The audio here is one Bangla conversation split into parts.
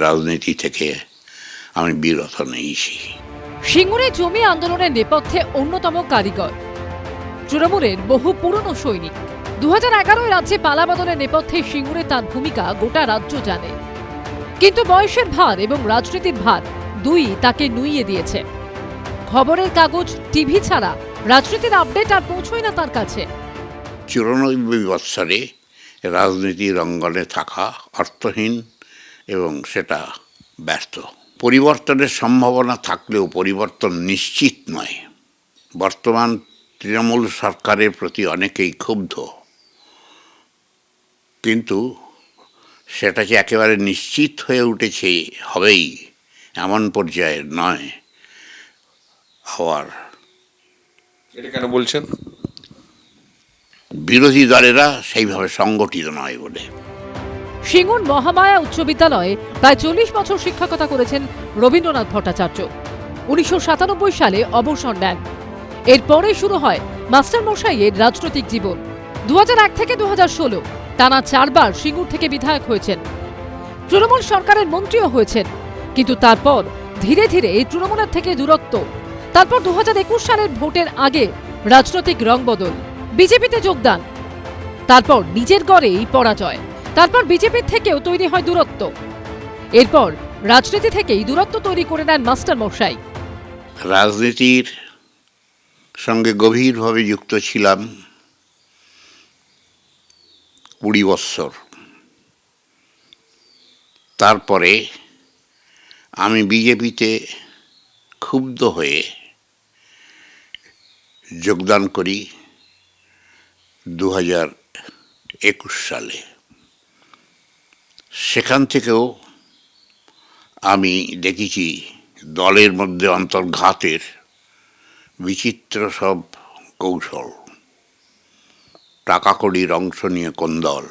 রাজনীতি থেকে আমি বিরত নিয়েছি। সিঙ্গুরে জমি আন্দোলনের নেপথ্যে অন্যতম কারিগর তৃণমূলের বহু পুরনো সৈনিক। 2011 রাজ্যে পালাবদলের নেপথ্যে সিঙ্গুরে তার ভূমিকা গোটা রাজ্য জানে, কিন্তু বয়সের ভার এবং রাজনীতির ভার দুই তাকে নুইয়ে দিয়েছে। খবরের কাগজ, টিভি ছাড়া রাজনীতির আপডেট আর পৌঁছয় না তার কাছে। 94 বৎসরে রাজনীতির অঙ্গনে থাকা অর্থহীন এবং সেটা ব্যর্থ। পরিবর্তনের সম্ভাবনা থাকলেও পরিবর্তন নিশ্চিত নয়। বর্তমান তৃণমূল সরকারের প্রতি অনেকেই ক্ষুব্ধ, কিন্তু সেটা যে একেবারে নিশ্চিত হয়ে উঠেছে হবেই এমন পর্যায়ের নয়। আবার এটা কেন বলছেন? বিরোধী দলেরা সেইভাবে সংগঠিত নয় বলে। সিঙ্গুর মহামায়া উচ্চ বিদ্যালয়ে প্রায় 40 বছর শিক্ষকতা করেছেন রবীন্দ্রনাথ ভট্টাচার্য। 1997 সালে অবসর নেন। এরপরে শুরু হয় মাস্টার মশাইয়ের রাজনৈতিক জীবন। 2001 থেকে 2016 টানা 4 বার সিঙ্গুর থেকে বিধায়ক হয়েছেন। তৃণমূল সরকারের মন্ত্রীও হয়েছেন, কিন্তু তারপর ধীরে ধীরে এই তৃণমূলের থেকে দূরত্ব। তারপর 2021 সালের ভোটের আগে রাজনৈতিক রং বদল, বিজেপিতে যোগদান, তারপর নিজের গড়েই পরাজয়, তারপর বিজেপির থেকেও তৈরি হয় দূরত্ব। এরপর রাজনীতি থেকেই দূরত্ব তৈরি করে নেন মাস্টার মশাই। রাজনীতির সঙ্গে গভীরভাবে যুক্ত ছিলাম 20 বৎসর। তারপরে আমি বিজেপিতে ক্ষুব্ধ হয়ে যোগদান করি 2021 সালে। সেখান থেকেও আমি দেখেছি দলের মধ্যে অন্তর্ঘাতের বিচিত্র সব কৌশল। টাকা কড়ির অংশ নিয়ে কোন্দল।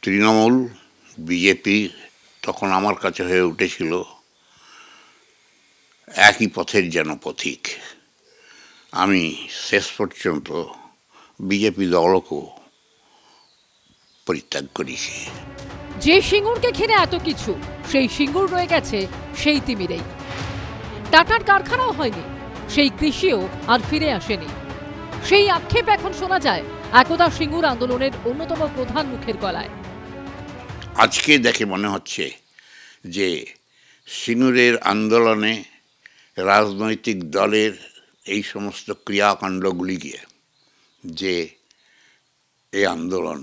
তৃণমূল, বিজেপি তখন আমার কাছে হয়ে উঠেছিল একই পথের যেন পথিক। আমি শেষ পর্যন্ত বিজেপি দলকেও পরিত্যাগ করেছি। যে সিঙ্গুরকে ঘিরে এত কিছু, সেই সিঙ্গুর রয়ে গেছে সেই তিমিরেই। টাটার কারখানাও হয়নি, সেই কৃষিও আর ফিরে আসেনি। সেই আক্ষেপ এখন শোনা যায় একদা সিঙ্গুর আন্দোলনের অন্যতম প্রধান মুখের গলায়। আজকে দেখে মনে হচ্ছে যে সিঙ্গুরের আন্দোলনে রাজনৈতিক দলের এই সমস্ত ক্রিয়াকাণ্ডগুলিকে, যে এই আন্দোলন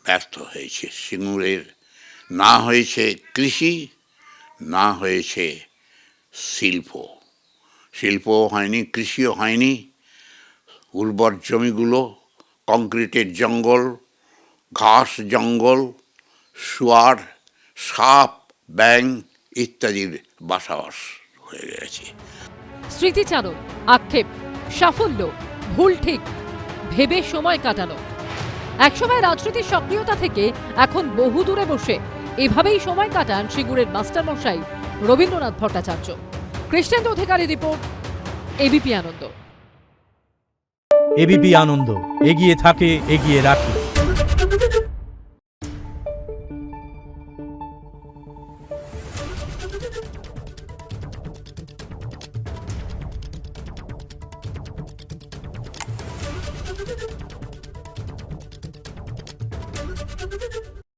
ব্যর্থ হয়েছে। সিঙ্গুরের না হয়েছে কৃষি, না হয়েছে শিল্পও হয়নি, কৃষিও হয়নি। উর্বর জমিগুলো কংক্রিটের জঙ্গল, ঘাস জঙ্গল, শুয়ার, সাপ, ব্যাঙ ইত্যাদির বাসাবাস হয়ে গেছে। স্মৃতিচারণ, আক্ষেপ, সাফল্য, ভুল ঠিক ভেবে সময় কাটানো। একসময় রাজনীতির সক্রিয়তা থেকে এখন বহু দূরে বসে এভাবেই সময় কাটান সিঙ্গুরের মাস্টার মশাই রবীন্দ্রনাথ ভট্টাচার্য। কৃষ্ণেন্দু অধিকারী রিপোর্ট, এবিপি আনন্দ। এবিপি আনন্দ, এগিয়ে থাকে, এগিয়ে রাখে।